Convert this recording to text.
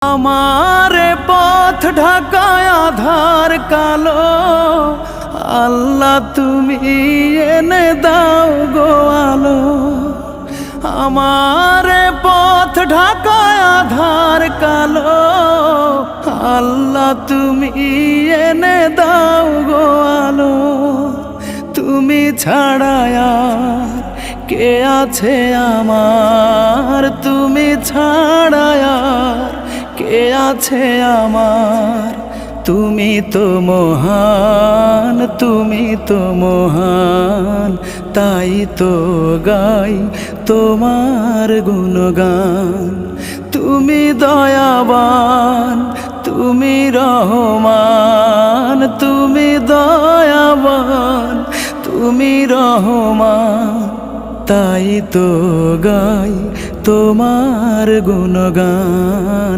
আমারে পথ ঢাকায় আধার কালো, আল্লাহ তুমি এনে দাও গো আলো। আমারে পথ ঢাকায় আধার কালো, আল্লাহ তুমি এনে দাও গো আলো। তুমি ছাড়া আর কে আছে আমার, তুমি ছাড়া আর কে আছে আমার। তুমি তো মহান, তুমি তো মহান, তাই তো গাই তোমার গুণগান। তুমি দয়াবান, তুমি রহমান, তুমি দয়াবান, তুমি রহমান, তাই তো গাই তোমার গুণগান।